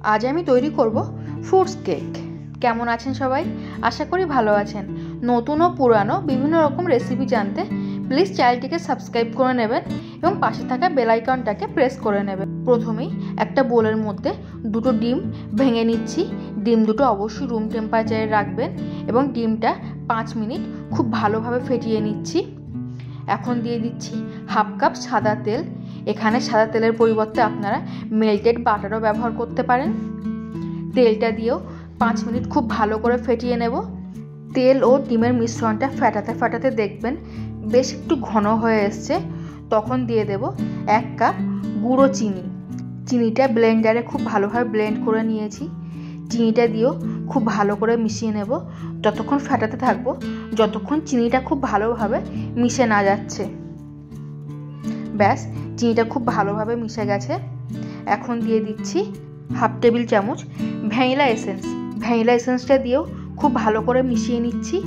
আজ আমি তৈরি করব ফ্রুটস কেক। কেমন আছেন সবাই? আশা করি ভালো আছেন। নতুন ও পুরানো বিভিন্ন রকম রেসিপি জানতে প্লিজ চ্যানেলটিকে সাবস্ক্রাইব করে নেবেন এবং পাশে থাকা বেল আইকনটাকে প্রেস করে নেবেন। প্রথমেই একটা বোলের মধ্যে দুটো ডিম ভেঙে নিচ্ছি। ডিম দুটো অবশ্যই রুম টেম্পারেচারে রাখবেন এবং ডিমটা 5 মিনিট খুব ভালোভাবে ফেটিয়ে নিচ্ছি। এখন দিয়ে দিচ্ছি হাফ কাপ সাদা তেল। এখানে সাদা তেলের পরিবর্তে আপনারা মেল্টেড বাটারও ব্যবহার করতে পারেন। তেলটা দিয়েও 5 মিনিট খুব ভালো করে ফেটিয়ে নেব। তেল ও ডিমের মিশ্রণটা ফেটাতে ফেটাতে দেখবেন বেশ একটু ঘন হয়ে এসছে। তখন দিয়ে দেব 1 কাপ গুঁড়ো চিনি। চিনিটা ব্লেন্ডারে খুব ভালোভাবে ব্লেন্ড করে নিয়েছি। চিনিটা দিয়েও খুব ভালো করে মিশিয়ে নেব। যতক্ষণ ফেটাতে থাকবো যতক্ষণ চিনিটা খুব ভালোভাবে মিশে না যাচ্ছে। ব্যাস, চিনিটা খুব ভালোভাবে মিশে গেছে। এখন দিয়ে দিচ্ছি হাফ টেবিল চামচ ভ্যানিলা এসেন্স। ভ্যানিলা এসেন্সটা দিয়েও খুব ভালো করে মিশিয়ে নিচ্ছি।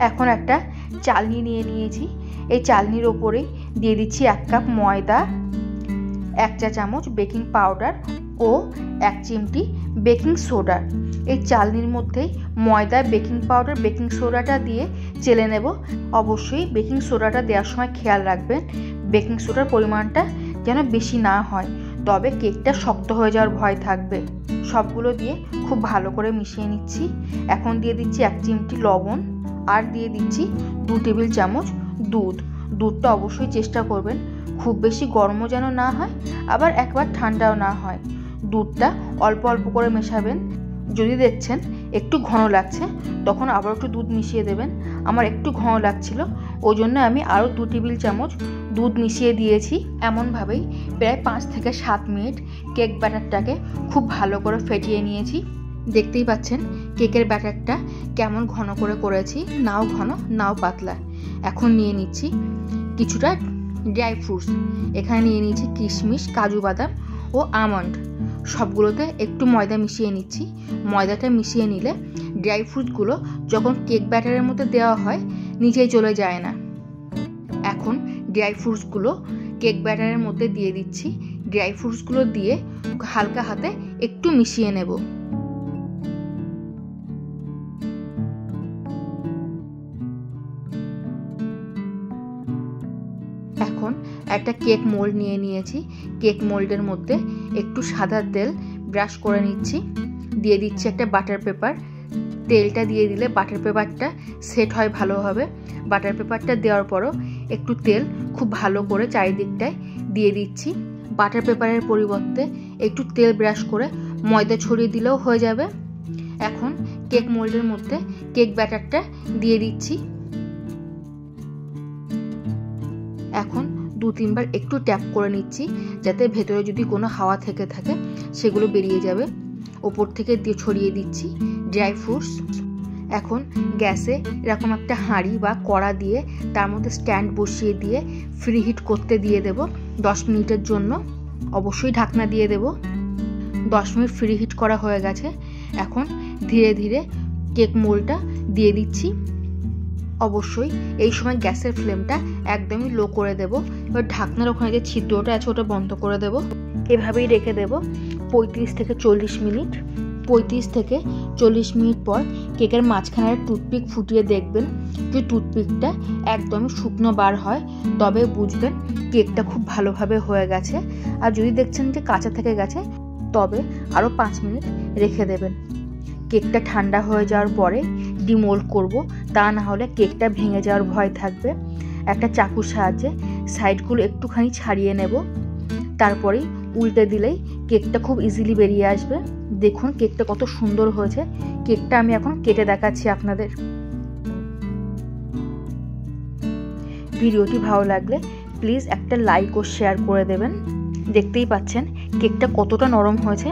এখন একটা চালনি নিয়ে নিয়েছি। এই চালনির ওপরেই দিয়ে দিচ্ছি 1 কাপ ময়দা, 1 চা চামচ বেকিং পাউডার ও 1 চিমটি বেকিং সোডা। এই চালনির মধ্যেই ময়দা, বেকিং পাউডার, বেকিং সোডাটা দিয়ে চেলে নেব। অবশ্যই বেকিং সোডাটা দেওয়ার সময় খেয়াল রাখবেন বেকিং সোডার পরিমাণটা যেন বেশি না হয়, তবে কেকটা শক্ত হয়ে যাওয়ার ভয় থাকবে। সবগুলো দিয়ে খুব ভালো করে মিশিয়ে নিচ্ছি। এখন দিয়ে দিচ্ছি 1 চিমটি লবণ আর দিয়ে দিচ্ছি 2 টেবিল চামচ দুধ। দুধটা অবশ্যই চেষ্টা করবেন খুব বেশি গরমও যেন না হয়, আবার একবার ঠান্ডাও না হয়। দুধটা অল্প অল্প করে মেশাবেন। যদি দেখছেন একটু ঘন লাগছে তখন আবার একটু দুধ মিশিয়ে দেবেন। আমার একটু ঘন লাগছিল, ওই জন্য আমি আরও 2 টেবিল চামচ দুধ মিশিয়ে দিয়েছি। এমনভাবেই প্রায় 5 থেকে 7 মিনিট কেক ব্যাটারটাকে খুব ভালো করে ফেটিয়ে নিয়েছি। দেখতেই পাচ্ছেন কেকের ব্যাটারটা কেমন ঘন করে করেছি, নাও ঘন নাও পাতলা। এখন নিয়ে নিচ্ছি কিছুটা ড্রাই ফ্রুটস। এখানে নিয়ে নিয়েছি কিশমিশ, কাজু বাদাম ও আমন্ড। সবগুলোতে একটু ময়দা মিশিয়ে নিচ্ছি। ময়দাটা মিশিয়ে নিলে ড্রাই ফ্রুটগুলো যখন কেক ব্যাটারের মধ্যে দেওয়া হয় নিচেই চলে যায় না। এখন ড্রাই ফ্রুটসগুলো কেক ব্যাটারের মধ্যে দিয়ে দিচ্ছি। ড্রাই ফ্রুটসগুলো দিয়ে হালকা হাতে একটু মিশিয়ে নেব। এখন একটা কেক মোল্ড নিয়ে নিয়েছি। কেক মোল্ডের মধ্যে একটু সাদা তেল ব্রাশ করে নিচ্ছি। দিয়ে দিচ্ছি একটা বাটার পেপার। তেলটা দিয়ে দিলে বাটার পেপারটা সেট হয় ভালোভাবে। বাটার পেপারটা দেওয়ার পরও একটু তেল খুব ভালো করে চারিদিকটায় দিয়ে দিচ্ছি। বাটার পেপারের পরিবর্তে একটু তেল ব্রাশ করে ময়দা ছড়িয়ে দিলেও হয়ে যাবে। এখন কেক মোল্ডের মধ্যে কেক ব্যাটারটা দিয়ে দিচ্ছি। এখন 2-3 বার একটু ট্যাপ করে নিচ্ছি যাতে ভেতরে যদি কোনো হাওয়া থেকে থাকে সেগুলো বেরিয়ে যাবে। ওপর থেকে দিয়ে ছড়িয়ে দিচ্ছি ড্রাই ফ্রুটস। এখন গ্যাসে এরকম একটা হাঁড়ি বা কড়া দিয়ে তার মধ্যে স্ট্যান্ড বসিয়ে দিয়ে ফ্রি হিট করতে দিয়ে দেব 10 মিনিটের জন্য। অবশ্যই ঢাকনা দিয়ে দেব। 10 মিনিট ফ্রি হিট করা হয়ে গেছে। এখন ধীরে ধীরে কেক মোল্ডটা দিয়ে দিচ্ছি। অবশ্যই এই সময় গ্যাসের ফ্লেমটা একদমই লো করে দেব। এবার ঢাকনার ওখানে যে ছিদ্রটা আছে ওটা বন্ধ করে দেব। এভাবেই রেখে দেব 35 থেকে 40 মিনিট। 35 থেকে 40 মিনিট পর কেকের মাঝখানে টুথপিক ফুটিয়ে দেখবেন যে টুথপিকটা একদমই শুকনো বার হয়, তবে বুঝবেন কেকটা খুব ভালোভাবে হয়ে গেছে। আর যদি দেখছেন যে কাঁচা থেকে গেছে তবে আরও 5 মিনিট রেখে দেবেন। কেকটা ঠান্ডা হয়ে যাওয়ার পরে ডিমোল্ড করব, তা না হলে কেকটা ভেঙে যাওয়ার ভয় থাকবে। একটা চাকুর সাহায্যে সাইডগুলো একটুখানি ছাড়িয়ে নেব। তারপরেই উল্টে দিলেই কেকটা খুব ইজিলি বেরিয়ে আসবে। দেখুন কেকটা কত সুন্দর হয়েছে। কেকটা আমি এখন কেটে দেখাচ্ছি আপনাদের। ভিডিওটি ভালো লাগলে প্লিজ একটা লাইক ও শেয়ার করে দেবেন। দেখতেই পাচ্ছেন কেকটা কতটা নরম হয়েছে।